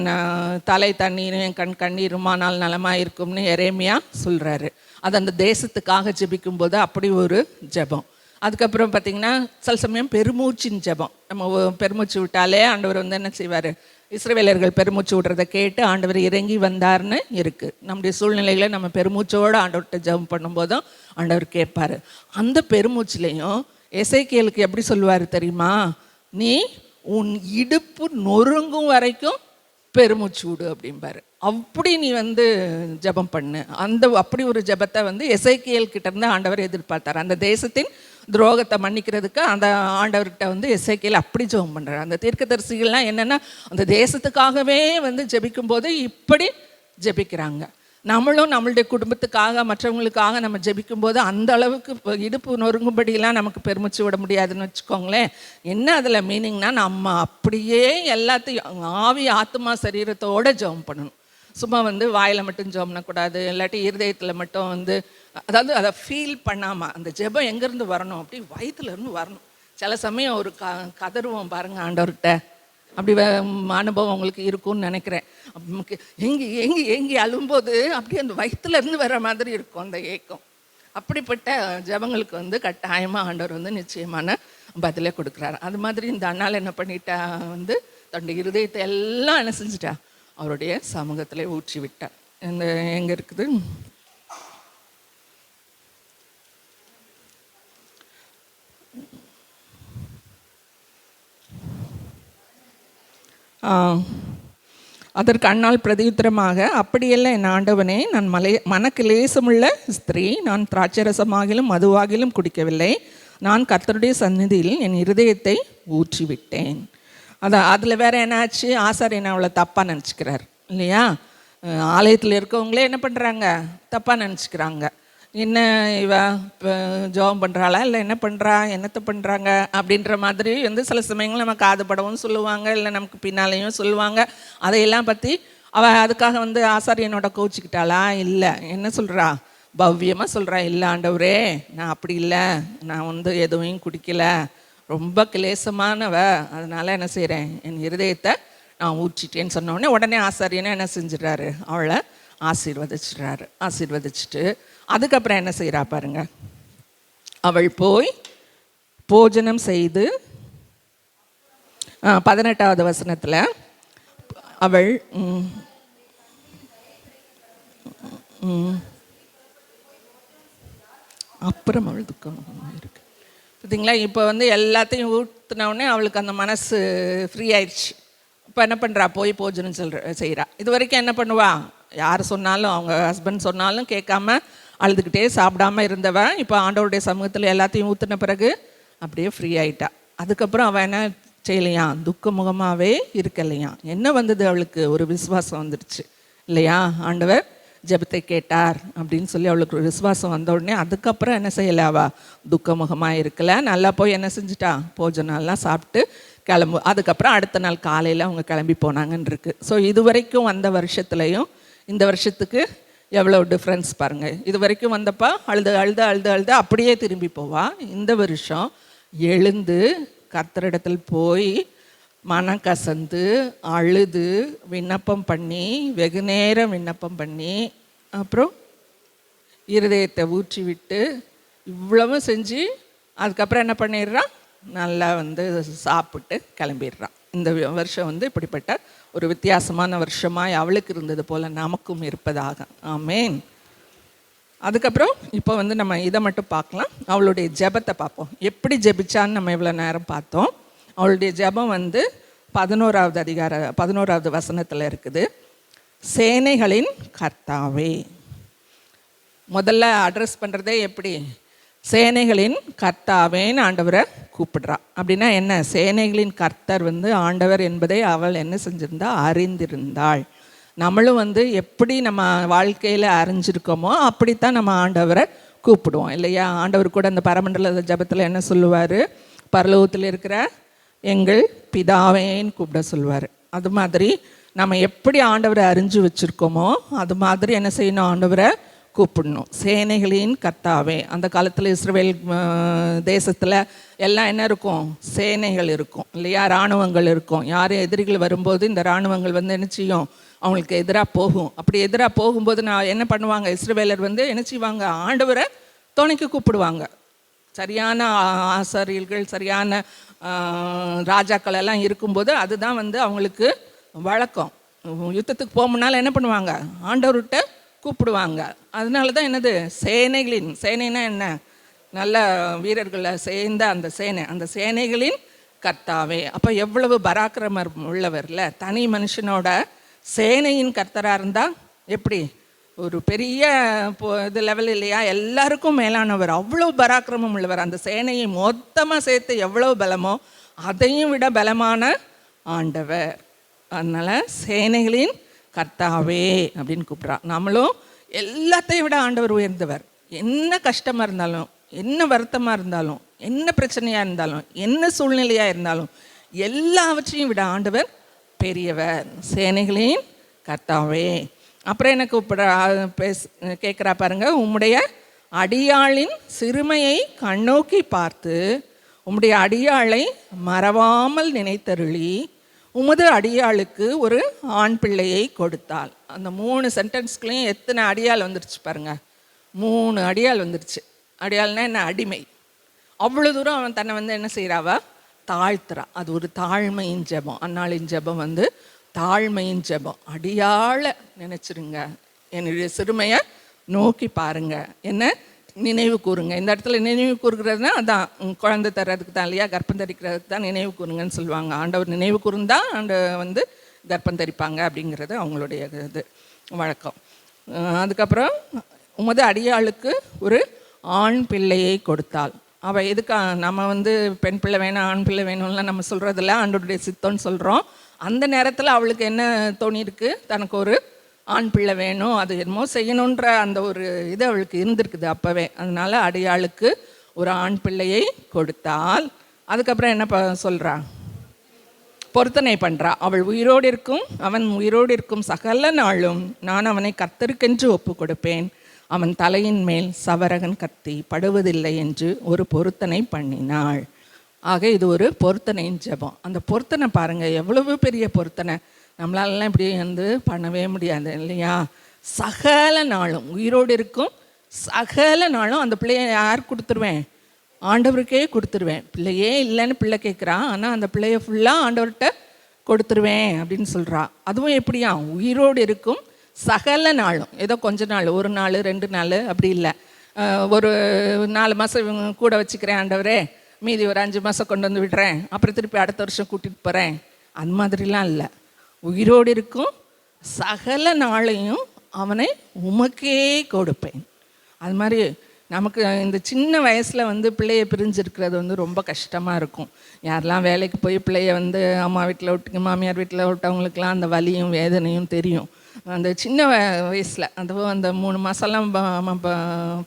தலை தண்ணீரும் என் கண் கண்ணீருமானால் நலமாக இருக்கும்னு எரேமியா சொல்கிறாரு. அது அந்த தேசத்துக்காக ஜெபிக்கும்போது அப்படி ஒரு ஜெபம். அதுக்கப்புறம் பார்த்திங்கன்னா சில சமயம் பெருமூச்சின் ஜெபம். நம்ம பெருமூச்சு விட்டாலே ஆண்டவர் என்ன செய்வார், இஸ்ரவேலர்கள் பெருமூச்சு விடுறதை கேட்டு ஆண்டவர் இறங்கி வந்தார்னு இருக்குது. நம்முடைய சூழ்நிலைகளை நம்ம பெருமூச்சோடு ஆண்டவர்கிட்ட ஜெபம் பண்ணும்போதும் ஆண்டவர் கேட்பார். அந்த பெருமூச்சிலையும் எசேக்கியேலுக்கு எப்படி சொல்லுவார் தெரியுமா, நீ உன் இடுப்பு நொறுங்கும் வரைக்கும் பெருமூச்சு விடு அப்படிம்பாரு. அப்படி நீ ஜெபம் பண்ணு. அப்படி ஒரு ஜெபத்தை எசேக்கியேல் கிட்ட இருந்து ஆண்டவர் எதிர்பார்த்தார். அந்த தேசத்தின் துரோகத்தை மன்னிக்கிறதுக்கு அந்த ஆண்டவர்கிட்ட எசேக்கியேல் அப்படி ஜெபம் பண்ணுறாரு. அந்த தீர்க்கதரிசிகள்லாம் என்னென்னா அந்த தேசத்துக்காகவே ஜெபிக்கும் போது இப்படி ஜெபிக்கிறாங்க. நம்மளும் நம்மளுடைய குடும்பத்துக்காக மற்றவங்களுக்காக நம்ம ஜெபிக்கும்போது அந்த அளவுக்கு இடுப்பு நொறுங்கும்படியெல்லாம் நமக்கு பெருமிச்சு விட முடியாதுன்னு வச்சுக்கோங்களேன். என்ன அதில் மீனிங்னா, நம்ம அப்படியே எல்லாத்தையும் ஆவி ஆத்மா சரீரத்தோடு ஜெபம் பண்ணணும். சும்மா வாயில் மட்டும் ஜெபம் பண்ணக்கூடாது, இல்லாட்டி இருதயத்தில் மட்டும் அதாவது அதை ஃபீல் பண்ணாமல் அந்த ஜெபம் எங்கேருந்து வரணும், அப்படி வயிற்றுலேருந்து வரணும். சில சமயம் ஒரு கதறுவோம் பாருங்கள் ஆண்டவர்கிட்ட, அப்படி அனுபவம் உங்களுக்கு இருக்கும்னு நினைக்கிறேன். எங்கி அழும்போது அப்படியே அந்த வயிற்றுலேருந்து வர மாதிரி இருக்கும் அந்த ஏக்கம். அப்படிப்பட்ட ஜெபங்களுக்கு கட்டாயமாக ஆண்டவர் நிச்சயமான பதிலே கொடுக்குறாரு. அது மாதிரி இந்த அண்ணால் என்ன பண்ணிட்டா, தன்னுடைய இருதயத்தை எல்லாம் என்ன செஞ்சிட்டா, அவருடைய சமூகத்தில் ஊற்றி விட்டார். இந்த எங்கே இருக்குது, அதற்கு அண்ணால் பிரதியுத்தரமாக, அப்படியல்ல என் ஆண்டவனே, நான் மனக்கிலேசமுள்ள ஸ்திரீ, நான் திராட்சரசமாகிலும் மதுவாகிலும் குடிக்கவில்லை. நான் கர்த்தருடைய சந்நிதியில் என் இருதயத்தை ஊற்றிவிட்டேன். அதில் வேற என்னாச்சு, ஆசாரியன் அவளை தப்பாக நினச்சிக்கிறார் இல்லையா. ஆலயத்தில் இருக்கவங்களே என்ன பண்ணுறாங்க, தப்பாக நினச்சிக்கிறாங்க. என்ன இவ ஜெபம் பண்ணுறாளா இல்லை என்ன பண்ணுறா, என்னத்தை பண்ணுறாங்க அப்படின்ற மாதிரி சில சமயங்கள் நம்ம காதுபடவும் சொல்லுவாங்க, இல்லை நமக்கு பின்னாலேயும் சொல்லுவாங்க. அதையெல்லாம் பற்றி அவள் அதுக்காக ஆசாரியனோட கோச்சிக்கிட்டாளா, இல்லை என்ன சொல்கிறா, பவ்யமாக சொல்கிறா, இல்லை ஆண்டவரே நான் அப்படி இல்லை, நான் எதுவும் குடிக்கலை, ரொம்ப கிளேசமானவ, அதனால் என்ன செய்கிறேன், என் இருதயத்தை நான் ஊற்றிட்டேன்னு சொன்னோடனே உடனே ஆசாரியனை என்ன செஞ்சிடறாரு, அவளை ஆசீர்வதிச்சுட்டு அதுக்கப்புறம் என்ன செய்கிறா பாருங்க, அவள் போய் போஜனம் செய்து 18வது வசனத்தில் அவள் அப்புறம் அவள் துக்கம் இருக்கு பார்த்தீங்களா. இப்போ எல்லாத்தையும் ஊற்றினவுடனே அவளுக்கு அந்த மனசு ஃப்ரீ ஆயிடுச்சு. இப்போ என்ன பண்ணுறா, போய் போஜனம் செய்கிறா. இது வரைக்கும் என்ன பண்ணுவா, யார் சொன்னாலும் அவங்க ஹஸ்பண்ட் சொன்னாலும் கேட்காம அழுதுகிட்டே சாப்பிடாம இருந்தவன் இப்போ ஆண்டவருடைய சமூகத்தில் எல்லாத்தையும் ஊற்றின பிறகு அப்படியே ஃப்ரீ ஆகிட்டா. அதுக்கப்புறம் அவன் என்ன செய்யலையா, துக்க முகமாகவே இருக்கலையா. என்ன வந்தது, அவளுக்கு ஒரு விசுவாசம் வந்துடுச்சு இல்லையா. ஆண்டவர் ஜெபத்தை கேட்டார் அப்படின்னு சொல்லி அவளுக்கு ஒரு விசுவாசம் வந்த உடனே அதுக்கப்புறம் என்ன செய்யலாவா, துக்க முகமாக இருக்கலை. நல்லா போய் என்ன செஞ்சுட்டா, போஜனம்லாம் சாப்பிட்டு அதுக்கப்புறம் அடுத்த நாள் காலையில் அவங்க கிளம்பி போனாங்கன்னு இருக்குது. ஸோ இது வரைக்கும் வந்த வருஷத்துலையும் இந்த வருஷத்துக்கு எவ்வளோ டிஃப்ரென்ஸ் பாருங்கள். இது வரைக்கும் வந்தப்பா அழுது அப்படியே திரும்பி போவா. இந்த வருஷம் எழுந்து கர்த்தரிடத்தில் போய் மனம் கசந்து அழுது விண்ணப்பம் பண்ணி வெகு நேரம் விண்ணப்பம் பண்ணி அப்புறம் இருதயத்தை ஊற்றி விட்டு இவ்வளவும் செஞ்சு அதுக்கப்புறம் என்ன பண்ணிடுறான், நல்லா சாப்பிட்டு கிளம்பிடுறான். இந்த வருஷம் இப்படிப்பட்ட ஒரு வித்தியாசமான வருஷமாய் அவளுக்கு இருந்தது போல் நமக்கும் இருப்பதாக. ஆமேன். அதுக்கப்புறம் இப்போ நம்ம இதை மட்டும் பார்க்கலாம். அவளுடைய ஜெபத்தை பார்ப்போம். எப்படி ஜெபிச்சான்னு நம்ம இவ்வளோ நேரம் பார்த்தோம். அவளுடைய ஜெபம் 11வது வசனத்தில் இருக்குது. சேனைகளின் கர்த்தாவே. முதல்ல அட்ரஸ் பண்ணுறதே எப்படி, சேனைகளின் கர்த்தாவேன்னு ஆண்டவரை கூப்பிடுறா. அப்படின்னா என்ன, சேனைகளின் கர்த்தர் ஆண்டவர் என்பதை அவள் என்ன செஞ்சிருந்தா, அறிந்திருந்தாள். நம்மளும் எப்படி நம்ம வாழ்க்கையில் அறிஞ்சிருக்கோமோ அப்படித்தான் நம்ம ஆண்டவரை கூப்பிடுவோம் இல்லையா. ஆண்டவர் கூட அந்த பரமண்டல ஜபத்தில் என்ன சொல்லுவார், பரலோகத்தில் இருக்கிற எங்கள் பிதாவேன்னு கூப்பிட சொல்லுவார். அது மாதிரி நம்ம எப்படி ஆண்டவரை அறிஞ்சு வச்சுருக்கோமோ அது மாதிரி என்ன செய்யணும், ஆண்டவரை கூப்பிடணும். சேனைகளின் கர்த்தாவே. அந்த காலத்தில் இஸ்ரவேல் தேசத்தில் எல்லாம் என்ன இருக்கும், சேனைகள் இருக்கும் இல்லையா, இராணுவங்கள் இருக்கும். யாரும் எதிரிகள் வரும்போது இந்த இராணுவங்கள் என்ன செய்யும், அவங்களுக்கு எதிராக போகும். அப்படி எதிராக போகும்போது நான் என்ன பண்ணுவாங்க, இஸ்ரவேலர் என்ன செய்வாங்க, ஆண்டவரை துணைக்கு கூப்பிடுவாங்க. சரியான ஆசாரியர்கள் சரியான ராஜாக்கள் எல்லாம் இருக்கும்போது அதுதான் அவங்களுக்கு வழக்கம். யுத்தத்துக்கு போகணுன்னால என்ன பண்ணுவாங்க, ஆண்டவர்கிட்ட கூப்பிடுவாங்க. அதனால தான் என்னது, சேனைகளின், சேனைனா என்ன, நல்ல வீரர்களை சேர்ந்த அந்த சேனை, அந்த சேனைகளின் கர்த்தாவே. அப்போ எவ்வளவு பராக்கிரமர் உள்ளவர்ல. தனி மனுஷனோட சேனையின் கர்த்தராக இருந்தால் எப்படி, ஒரு பெரிய இது லெவல் இல்லையா, எல்லாருக்கும் மேலானவர், அவ்வளோ பராக்கிரமம் உள்ளவர். அந்த சேனையை மொத்தமாக சேர்த்து எவ்வளோ பலமோ அதையும் விட பலமான ஆண்டவர். அதனால் சேனைகளின் கர்த்தாவே அப்படின்னு கூப்பிட்றா. நம்மளும் எல்லாத்தையும் விட ஆண்டவர் உயர்ந்தவர். என்ன கஷ்டமாக இருந்தாலும், என்ன வருத்தமாக இருந்தாலும், என்ன பிரச்சனையாக இருந்தாலும், என்ன சூழ்நிலையாக இருந்தாலும் எல்லாவற்றையும் விட ஆண்டவர் பெரியவர். சேனைகளின் கர்த்தாவே. அப்புறம் என்ன கேட்குறா பாருங்க, உம்முடைய அடியாளின் சிறுமையை கண்ணோக்கி பார்த்து உம்முடைய அடியாளை மறவாமல் நினைத்தருளி உமது அடியாளுக்கு ஒரு ஆண் பிள்ளையை கொடுத்தாள். அந்த 3 சென்டென்ஸ்களையும் எத்தனை அடியாள் வந்துருச்சு பாருங்க, 3 அடியாள் வந்துருச்சு. அடியாள்னா என்ன, அடிமை. அவ்வளோ தூரம் அவன் தன்னை என்ன செய்கிறாவா, தாழ்த்துறா. அது ஒரு தாழ்மையின் ஜெபம். அன்னாளின் ஜெபம் தாழ்மையின் ஜெபம். அடியாளை நினச்சிருங்க, என்னுடைய சிறுமையை நோக்கி பாருங்க, என்ன நினைவு கூறுங்க. இந்த இடத்துல நினைவு கூறுகிறதுனா அதான் குழந்தை தர்றதுக்கு தான் இல்லையா, கர்ப்பம் தரிக்கிறதுக்கு தான் நினைவு கூறுங்கன்னு சொல்லுவாங்க. ஆண்டவர் நினைவு கூர்ந்தா கர்ப்பம் தரிப்பாங்க அப்படிங்கிறது அவங்களுடைய இது வழக்கம். அதுக்கப்புறம் உமது அடியாளுக்கு ஒரு ஆண் பிள்ளையை கொடுத்தாள். அவள் எதுக்கா, நம்ம பெண் பிள்ளை வேணும் ஆண் பிள்ளை வேணும்லாம் நம்ம சொல்கிறதில்ல, ஆண்டவருடைய சித்தம்னு சொல்கிறோம். அந்த நேரத்தில் அவளுக்கு என்ன தோணியிருக்கு, தனக்கு ஒரு ஆண் பிள்ளை வேணும், அது என்னமோ செய்யணுன்ற அந்த ஒரு இது அவளுக்கு இருந்திருக்குது அப்போவே. அதனால் அடியாளுக்கு ஒரு ஆண் பிள்ளையை கொடுத்தால் அதுக்கப்புறம் என்ன சொல்கிறா, பொருத்தனை பண்ணுறா. அவள் உயிரோடு இருக்கும், அவன் உயிரோடு இருக்கும் சகல நாளும் நான் அவனை கர்த்தருக்கென்று ஒப்பு கொடுப்பேன், அவன் தலையின் மேல் சவரகன் கத்தி படுவதில்லை என்று ஒரு பொருத்தனை பண்ணினாள். ஆக இது ஒரு பொருத்தனையின் ஜெபம். அந்த பொருத்தனை பாருங்கள், எவ்வளவு பெரிய பொருத்தனை. நம்மளாலலாம் இப்படி பண்ணவே முடியாது இல்லையா. சகல நாளும் உயிரோடு இருக்கும், சகல நாளும் அந்த பிள்ளையை யார் கொடுத்துருவேன், ஆண்டவருக்கே கொடுத்துருவேன். பிள்ளையே இல்லைன்னு பிள்ளை கேட்குறான், ஆனால் அந்த பிள்ளைய ஃபுல்லாக ஆண்டவர்கிட்ட கொடுத்துருவேன் அப்படின்னு சொல்கிறா. அதுவும் எப்படியா, உயிரோடு இருக்கும் சகல நாளும். ஏதோ கொஞ்ச நாள், 1 நாள் 2 நாள் அப்படி இல்லை, ஒரு 4 மாதம் கூட வச்சுக்கிறேன் ஆண்டவரே, மீதி ஒரு 5 மாதம் கொண்டு வந்து விடுறேன், அப்புறம் திருப்பி அடுத்த வருஷம் கூட்டிகிட்டு போகிறேன், அந்த மாதிரிலாம் இல்லை. உயிரோடு இருக்கும் சகல நாளையும் அவனை உமக்கே கொடுப்பேன். அது மாதிரி நமக்கு இந்த சின்ன வயசில் பிள்ளையை பிரிஞ்சிருக்கிறது ரொம்ப கஷ்டமாக இருக்கும். யாரெல்லாம் வேலைக்கு போய் பிள்ளைய அம்மா வீட்டில் விட்டு மாமியார் வீட்டில் விட்டவங்களுக்கெல்லாம் அந்த வலியும் வேதனையும் தெரியும். அந்த சின்ன வயசில் அதுவும் அந்த 3 மாதம்லாம்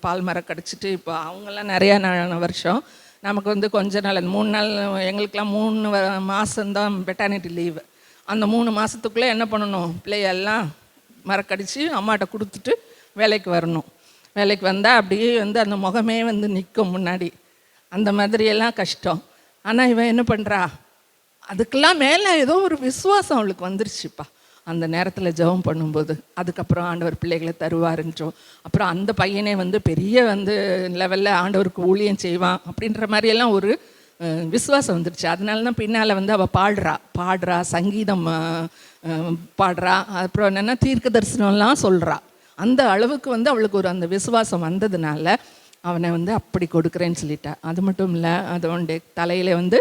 பால் மரம் கடிச்சிட்டு இப்போ அவங்கெல்லாம் நிறையா வருஷம், நமக்கு கொஞ்ச நாள், 3 நாள், எங்களுக்கெல்லாம் 3 மாதம்தான் பெட்டானிட்டி லீவு. அந்த 3 மாதத்துக்குள்ளே என்ன பண்ணணும், பிள்ளையெல்லாம் மரக்கடிச்சு அம்மாட்ட கொடுத்துட்டு வேலைக்கு வரணும். வேலைக்கு வந்தால் அப்படியே அந்த முகமே நிற்கும் முன்னாடி, அந்த மாதிரியெல்லாம் கஷ்டம். ஆனால் இவன் என்ன பண்ணுறா, அதுக்கெல்லாம் மேலே ஏதோ ஒரு விசுவாசம் அவளுக்கு வந்துருச்சுப்பா அந்த நேரத்தில் ஜெபம் பண்ணும்போது. அதுக்கப்புறம் ஆண்டவர் பிள்ளைகளை தருவாருன்றோம். அப்புறம் அந்த பையனே வந்து பெரிய வந்து லெவலில் ஆண்டவருக்கு ஊழியம் செய்வான் அப்படின்ற மாதிரியெல்லாம் ஒரு விசுவாசம் வந்துருச்சு. அதனால தான் பின்னால் வந்து அவள் பாடுறா, சங்கீதம் பாடுறா, அப்புறம் என்னென்னா தீர்க்க தரிசனம்லாம் சொல்கிறா. அந்த அளவுக்கு வந்து அவளுக்கு ஒரு அந்த விசுவாசம் வந்ததுனால அவனை வந்து அப்படி கொடுக்குறேன்னு சொல்லிட்டா. அது மட்டும் இல்லை, அதோடைய தலையில் வந்து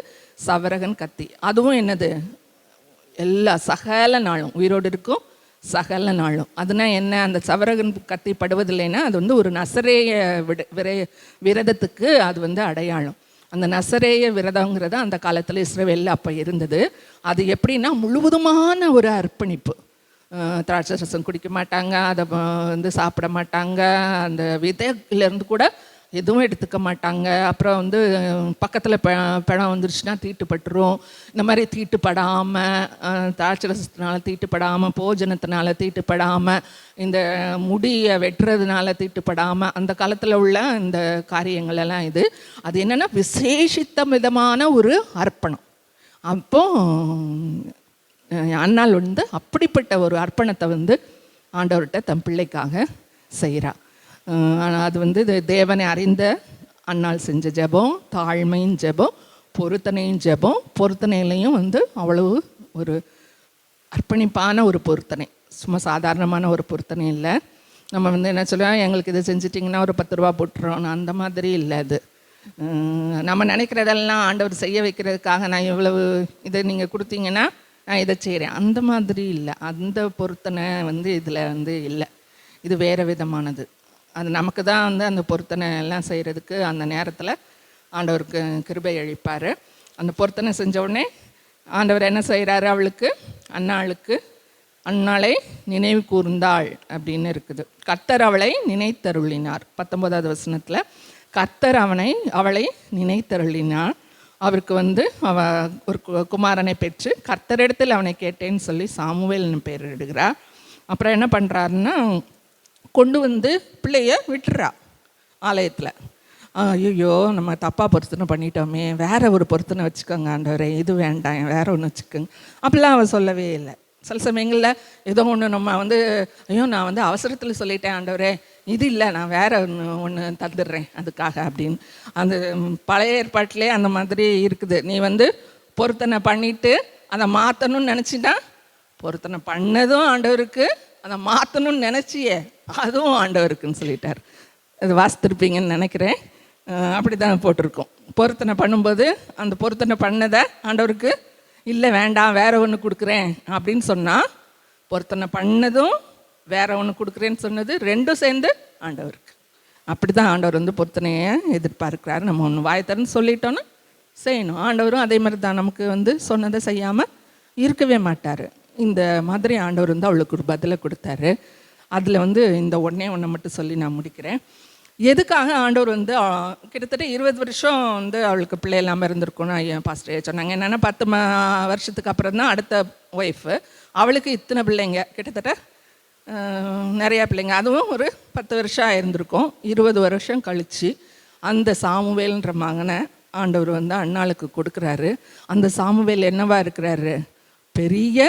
சவரகன் கத்தி, அதுவும் என்னது எல்லா சகல நாளும் உயிரோடு இருக்கும் சகல நாளும். அதுனா என்ன, அந்த சவரகன் கத்தி படுவதில்லைன்னா அது வந்து ஒரு நசரேய விரதத்துக்கு அது வந்து அடையாளம். அந்த நசரேய விரதங்கிறது அந்த காலத்தில் இஸ்ரவேலில் அப்போ இருந்தது. அது எப்படின்னா முழுவதுமான ஒரு அர்ப்பணிப்பு. திராட்சை ரசம் குடிக்க மாட்டாங்க, அதை வந்து சாப்பிட மாட்டாங்க, அந்த விதையிலேருந்து கூட எதுவும் எடுத்துக்க மாட்டாங்க. அப்புறம் வந்து பக்கத்தில் பழம் வந்துருச்சுன்னா தீட்டுப்பட்டுரும். இந்த மாதிரி தீட்டுப்படாமல், திராட்சை ரசத்தினால தீட்டுப்படாமல், போஜனத்தினால தீட்டுப்படாமல், இந்த முடியை வெட்டுறதுனால தீட்டுப்படாமல், அந்த காலத்தில் உள்ள இந்த காரியங்கள் எல்லாம் இது. அது என்னென்னா விசேஷித்த விதமான ஒரு அர்ப்பணம். அப்போது அன்னாள் வந்து அப்படிப்பட்ட ஒரு அர்ப்பணத்தை வந்து ஆண்டவர்கிட்ட தன் பிள்ளைக்காக செய்கிறா. அது வந்து தேவனை அறிந்த அன்னாள் செஞ்ச ஜெபம், தாழ்மையின் ஜெபம், பொருத்தனையின் ஜெபம். பொருத்தனையிலையும் வந்து அவ்வளவு ஒரு அர்ப்பணிப்பான ஒரு பொருத்தனை, சும்மா சாதாரணமான ஒரு பொருத்தனை இல்லை. நம்ம வந்து என்ன சொல்லுவோம், எங்களுக்கு இதை செஞ்சிட்டிங்கன்னா ஒரு 10 ரூபா போட்டுறோம், அந்த மாதிரி இல்லை. அது நம்ம நினைக்கிறதெல்லாம் ஆண்டவர் செய்ய வைக்கிறதுக்காக நான் இவ்வளவு இதை நீங்கள் கொடுத்தீங்கன்னா நான் இதை செய்கிறேன், அந்த மாதிரி இல்லை. அந்த பொருத்தனை வந்து இதில் வந்து இல்லை. இது வேறு விதமானது. அது நமக்கு தான் வந்து அந்த பொருத்தனை எல்லாம் செய்கிறதுக்கு அந்த நேரத்தில் ஆண்டவருக்கு கிருபை அளிப்பார். அந்த பொருத்தனை செஞ்ச உடனே ஆண்டவர் என்ன செய்கிறாரு, அவளுக்கு அன்னாளை நினைவு கூர்ந்தாள் அப்படின்னு இருக்குது. கர்த்தர் அவளை நினைத்தருளினார். 19வது வசனத்தில் கர்த்தர் அவளை நினைத்தருளினார். அவருக்கு வந்து ஒரு குமாரனை பெற்று கர்த்தரிடத்தில் அவனை கேட்டேன்னு சொல்லி சாமுவேல்னு பேர் இடுகிறார். அப்புறம் என்ன பண்ணுறாருன்னா, கொண்டு வந்து பிள்ளைய விட்டுறா ஆலயத்தில். ஐயோ நம்ம தப்பாக பொருத்தனை பண்ணிட்டோமே, வேற ஒரு பொருத்தனை வச்சுக்கோங்க ஆண்டவரே, இது வேண்டாம் வேற ஒன்று வச்சுக்கோங்க அப்படிலாம் அவள் சொல்லவே இல்லை. சில சமயங்களில் ஏதோ ஒன்று நம்ம வந்து ஐயோ நான் வந்து அவசரத்தில் சொல்லிட்டேன் ஆண்டவரே, இது இல்லை நான் வேற ஒன்று தந்துடுறேன் அதுக்காக அப்படின்னு. அந்த பழைய ஏற்பாட்டிலே அந்த மாதிரி இருக்குது. நீ வந்து பொருத்தனை பண்ணிவிட்டு அதை மாற்றணும்னு நினச்சிட்டா, பொருத்தனை பண்ணதும் ஆண்டவருக்கு, அதை மாற்றணும்னு நினச்சியே அதுவும் ஆண்டவருக்குன்னு சொல்லிட்டார். அது வாசித்திருப்பீங்கன்னு நினைக்கிறேன். அப்படி தான் போட்டிருக்கோம். பொருத்தனை பண்ணும்போது அந்த பொருத்தனை பண்ணதை ஆண்டவருக்கு இல்லை வேண்டாம் வேற ஒன்று கொடுக்குறேன் அப்படின்னு சொன்னால், பொருத்தனை பண்ணதும் வேற ஒன்று கொடுக்குறேன்னு சொன்னது ரெண்டும் சேர்ந்து ஆண்டவருக்கு. அப்படி தான் ஆண்டவர் வந்து பொருத்தனையை எதிர்பார்க்கிறாரு. நம்ம ஒன்று வாயத்தரன்னு சொல்லிட்டோன்னா செய்யணும். ஆண்டவரும் அதே மாதிரி தான், நமக்கு வந்து சொன்னதை செய்யாமல் இருக்கவே மாட்டார். இந்த மாதிரி ஆண்டவர் வந்து அவளுக்கு ஒரு பதிலை கொடுத்தாரு. அதில் வந்து இந்த ஒன்றை மட்டும் சொல்லி நான் முடிக்கிறேன். எதுக்காக ஆண்டவர் வந்து கிட்டத்தட்ட 20 வருஷம் வந்து அவளுக்கு பிள்ளை இல்லாமல் இருந்திருக்கும்னு பாஸ்டர் சொன்னாங்க. என்னென்னா 10 வருஷத்துக்கு அப்புறம் தான் அடுத்த ஒய்ஃபு. அவளுக்கு இத்தனை பிள்ளைங்க, கிட்டத்தட்ட நிறையா பிள்ளைங்க. அதுவும் ஒரு 10 வருஷம் ஆயிருந்திருக்கும். 20 வருஷம் கழித்து அந்த சாமுவேல்ன்ற மகனை ஆண்டவர் வந்து அன்னாளுக்கு கொடுக்குறாரு. அந்த சாமுவேல் என்னவா இருக்கிறாரு, பெரிய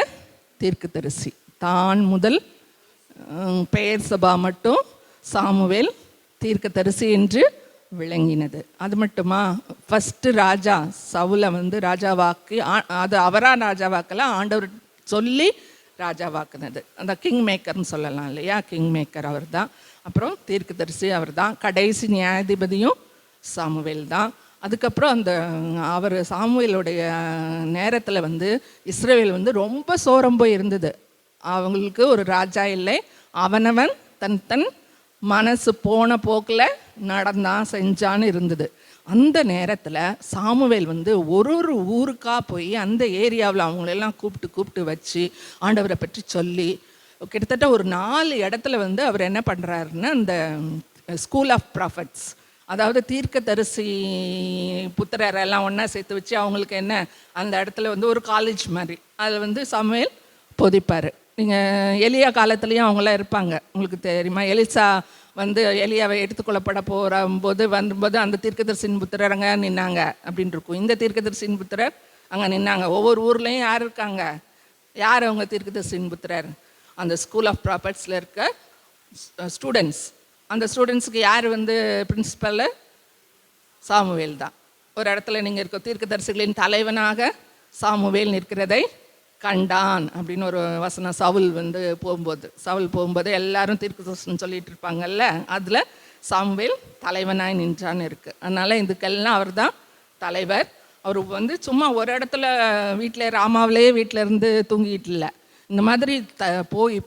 தீர்க்கதரிசி. தான் முதல் பெயர் சபா மட்டும் சாமுவேல் தீர்க்கதரிசி என்று விளங்கினது. அது மட்டுமா, ஃபஸ்ட்டு ராஜா சவுலை வந்து ராஜாவாக்கி, அது அவரா ராஜாவாக்கெல்லாம் ஆண்டவர் சொல்லி ராஜாவாக்குனது. அந்த கிங் மேக்கர்னு சொல்லலாம் இல்லையா, கிங் மேக்கர் அவர் தான். அப்புறம் தீர்க்கதரிசி அவர் தான். கடைசி நியாயாதிபதியும் சாமுவேல் தான். அதுக்கப்புறம் அந்த அவர் சாமுவேலுடைய நேரத்தில் வந்து இஸ்ரவேல் வந்து ரொம்ப சோரம் போய் இருந்தது. அவங்களுக்கு ஒரு ராஜா இல்லை, அவனவன் தன் தன் மனசு போன போக்கில் நடந்தான் செஞ்சான்னு இருந்தது. அந்த நேரத்தில் சாமுவேல் வந்து ஒரு ஊருக்காக போய் அந்த ஏரியாவில் அவங்களெல்லாம் கூப்பிட்டு வச்சு ஆண்டவரை பற்றி சொல்லி, கிட்டத்தட்ட ஒரு 4 இடத்துல வந்து அவர் என்ன பண்ணுறாருன்னா, அந்த ஸ்கூல் ஆஃப் ப்ராஃபட்ஸ், அதாவது தீர்க்கதரிசி புத்திரரெல்லாம் ஒன்றா சேர்த்து வச்சு அவங்களுக்கு என்ன அந்த இடத்துல வந்து ஒரு காலேஜ் மாதிரி அதில் வந்து சாமுவேல் போதிப்பார். நீங்கள் எலியா காலத்துலேயும் அவங்களாம் இருப்பாங்க, உங்களுக்கு தெரியுமா. எலிசா வந்து எலியாவை எடுத்துக்கொள்ளப்பட வரும்போது அந்த தீர்க்கதரிசின் புத்திரங்க நின்னாங்க அப்படின்னு இருக்கும். இந்த தீர்க்கதரிசின் புத்திரர் அங்கே நின்னாங்க. ஒவ்வொரு ஊர்லேயும் யார் இருக்காங்க, யார் அவங்க தீர்க்கதரிசியின் புத்திரர்? அந்த ஸ்கூல் ஆஃப் ப்ராப்பர்ட்ஸில் இருக்க ஸ்டூடெண்ட்ஸ். அந்த ஸ்டூடெண்ட்ஸுக்கு யார் வந்து பிரின்சிபல்? சாமுவேல் தான். ஒரு இடத்துல நீங்கள் இருக்க தீர்க்கதரிசிகளின் தலைவனாக சாமுவேல் நிற்கிறதை கண்டான் அப்படின்னு ஒரு வசனம். சவுல் போகும்போது எல்லாரும் தீர்க்கதரிசனம் சொல்லிட்டு இருப்பாங்கல்ல, அதில் சாமுவேல் தலைவனாய் நின்றான்னு இருக்குது. அதனால் இதுக்கெல்லாம் அவர் தான் தலைவர். அவர் வந்து சும்மா ஒரு இடத்துல வீட்டில் ராமாவிலேயே வீட்டில் இருந்து தூங்கிட்டு இல்லை. இந்த மாதிரி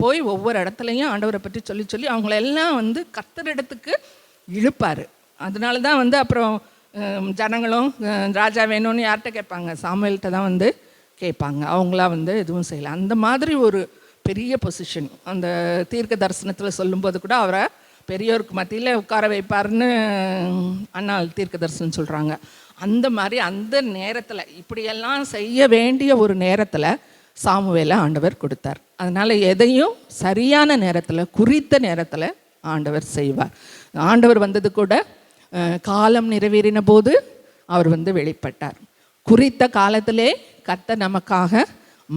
போய் ஒவ்வொரு இடத்துலையும் ஆண்டவரை பற்றி சொல்லி அவங்களெல்லாம் வந்து கர்த்தரிடத்துக்கு இழுப்பார். அதனால தான் வந்து அப்புறம் ஜனங்களும் ராஜா வேணும்னு யார்கிட்ட கேட்பாங்க? சாமுவேல்கிட்ட தான் வந்து கேட்பாங்க. அவங்களாம் வந்து எதுவும் செய்யலை. அந்த மாதிரி ஒரு பெரிய பொசிஷன் அந்த தீர்க்க தரிசனத்தில் சொல்லும்போது கூட அவரை பெரியோருக்கு மத்தியில் உட்கார வைப்பார்னு அண்ணாள் தீர்க்க தரிசனம் சொல்கிறாங்க. அந்த மாதிரி அந்த நேரத்தில் இப்படியெல்லாம் செய்ய வேண்டிய ஒரு நேரத்தில் சாமுவேலை ஆண்டவர் கொடுத்தார். அதனால் எதையும் சரியான நேரத்தில், குறித்த நேரத்தில் ஆண்டவர் செய்வார். ஆண்டவர் வந்தது கூட காலம் நிறைவேறின போது அவர் வந்து வெளிப்பட்டார். குறித்த காலத்திலே கர்த்தர் நமக்காக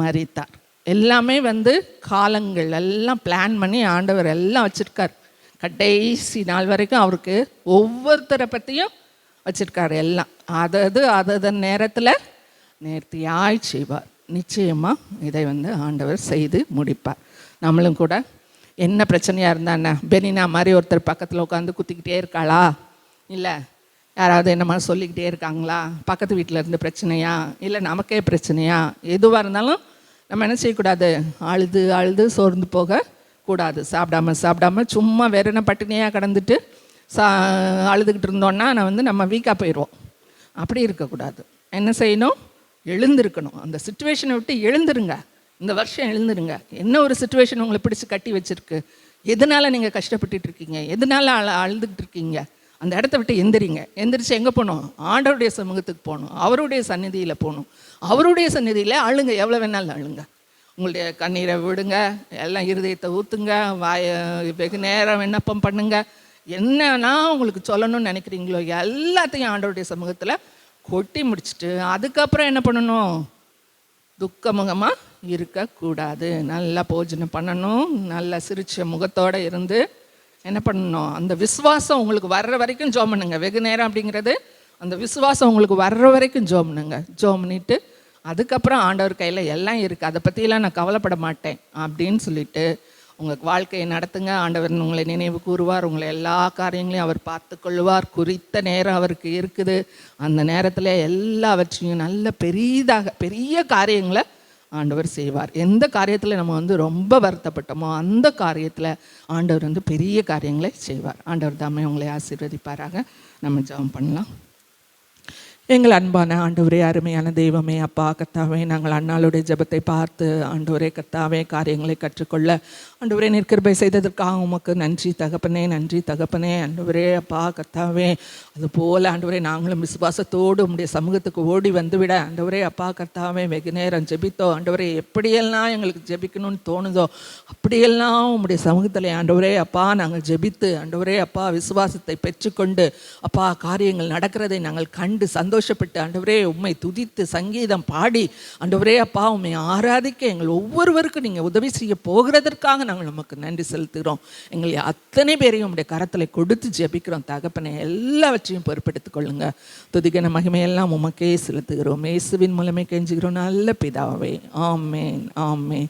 மரித்தார். எல்லாமே வந்து காலங்கள் எல்லாம் பிளான் பண்ணி ஆண்டவர் எல்லாம் வச்சுருக்கார். கடைசி நாள் வரைக்கும் அவருக்கு ஒவ்வொருத்தரை பற்றியும் வச்சுருக்காரு. எல்லாம் அதன் நேரத்தில் நேர்த்தியாய் செய்வார். நிச்சயமாக இதை வந்து ஆண்டவர் செய்து முடிப்பார். நம்மளும் கூட என்ன பிரச்சனையாக இருந்தா என்ன, பெனினா மாதிரி ஒருத்தர் பக்கத்தில் உட்காந்து குத்திக்கிட்டே இருக்காளா, இல்லை யாராவது என்ன மாதிரி சொல்லிக்கிட்டே இருக்காங்களா, பக்கத்து வீட்டில் இருந்து பிரச்சனையா, இல்லை நமக்கே பிரச்சனையா, எதுவாக இருந்தாலும் நம்ம என்ன செய்யக்கூடாது, அழுது சோர்ந்து போக கூடாது. சாப்பிடாம சும்மா வேற என்ன பட்டினியாக கடந்துட்டு அழுதுகிட்டு இருந்தோன்னா நம்ம வீக்காக போயிடுவோம். அப்படி இருக்கக்கூடாது. என்ன செய்யணும்? எழுந்திருக்கணும். அந்த சிச்சுவேஷனை விட்டு எழுந்துருங்க. இந்த வருஷம் எழுந்துருங்க. என்ன ஒரு சிச்சுவேஷன் உங்களை பிடிச்சி கட்டி வச்சுருக்கு, எதனால் நீங்கள் கஷ்டப்பட்டுட்டு இருக்கீங்க, எதனால் அழுதுகிட்டு இருக்கீங்க, அந்த இடத்த விட்டு எந்திரிச்சு எங்கே போகணும்? ஆண்டவருடைய சமூகத்துக்கு போகணும். அவருடைய சந்நிதியில் போகணும். அவருடைய சந்நிதியில் அழுங்க, எவ்வளோ வேணாலும் அழுங்க. உங்களுடைய கண்ணீரை விடுங்க, எல்லாம் இருதயத்தை ஊற்றுங்க, வெகு நேரம் விண்ணப்பம் பண்ணுங்க. என்னன்னா உங்களுக்கு சொல்லணும்னு நினைக்கிறீங்களோ எல்லாத்தையும் ஆண்டவருடைய சமூகத்தில் கொட்டி முடிச்சுட்டு அதுக்கப்புறம் என்ன பண்ணணும்? துக்கமுகமாக இருக்கக்கூடாது. நல்லா போஜனம் பண்ணணும். நல்லா சிரிச்ச முகத்தோடு இருந்து என்ன பண்ணணும்? அந்த விசுவாசம் உங்களுக்கு வர்ற வரைக்கும் ஜெபம் பண்ணுங்க. வெகு நேரம் அப்படிங்கிறது அந்த விசுவாசம் உங்களுக்கு வர்ற வரைக்கும் ஜெபம் பண்ணுங்க. ஜெபம் பண்ணிவிட்டு அதுக்கப்புறம் ஆண்டவர் கையில் எல்லாம் இருக்குது, அதை பற்றியெல்லாம் நான் கவலைப்பட மாட்டேன் அப்படின்னு சொல்லிட்டு உங்கள் வாழ்க்கையை நடத்துங்க. ஆண்டவர் உங்களை நினைவு கூறுவார். உங்களை எல்லா காரியங்களையும் அவர் பார்த்து கொள்வார். குறித்த நேரம் அவருக்கு இருக்குது. அந்த நேரத்தில் எல்லாவற்றையும் நல்ல பெரிய காரியங்களை ஆண்டவர் செய்வார். எந்த காரியத்தில் நம்ம வந்து ரொம்ப வருத்தப்பட்டோமோ அந்த காரியத்தில் ஆண்டவர் வந்து பெரிய காரியங்களை செய்வார். ஆண்டவர் தாமே உங்களை ஆசீர்வதிப்பாராக. நம்ம ஜெபம் பண்ணலாம். எங்கள் அன்பான ஆண்டவரே, அருமையான தெய்வமே, அப்பா கர்த்தாவே, நாங்கள் அண்ணாளுடைய ஜெபத்தை பார்த்து ஆண்டவரே கர்த்தாவே காரியங்களை கற்றுக்கொள்ள ஆண்டவரே நிற்கிருபை செய்ததற்காக உமக்கு நன்றி தகப்பனே, நன்றி தகப்பனே. ஆண்டவரே அப்பா கர்த்தாவே, அதுபோல் ஆண்டவரே நாங்களும் விசுவாசத்தோடு உம்முடைய சமூகத்துக்கு ஓடி வந்துவிட ஆண்டவரே அப்பா கர்த்தாவே வெகு நேரம் ஜெபித்தோம். ஆண்டவரே எப்படியெல்லாம் எங்களுக்கு ஜெபிக்கணும்னு தோணுதோ அப்படியெல்லாம் உம்முடைய சமூகத்தில் ஆண்டவரே அப்பா நாங்கள் ஜெபித்து ஆண்டவரே அப்பா விசுவாசத்தை பெற்றுக்கொண்டு அப்பா காரியங்கள் நடக்கிறதை நாங்கள் கண்டு சந்தோஷப்பட்டு ஆண்டவரே உம்மை துதித்து சங்கீதம் பாடி ஆண்டவரே அப்பா உம்மை ஆராதிக்க எங்கள் ஒவ்வொருவருக்கும் நீங்கள் உதவி செய்ய போகிறதற்காக நாங்கள் நமக்கு நன்றி செலுத்துகிறோம். எங்களை அத்தனை பேரையும் உம்முடைய கரத்தில் கொடுத்து ஜெபிக்கிறோம் தகப்பனே. எல்லாவற்றையும் பொறுப்பெடுத்துக் கொள்ளுங்க. துதிகன மகிமையெல்லாம் உமக்கே செலுத்துகிறோம். இயேசுவின் மூலமே கெஞ்சுகிறோம் நல்ல பிதாவே. ஆமேன், ஆமேன்.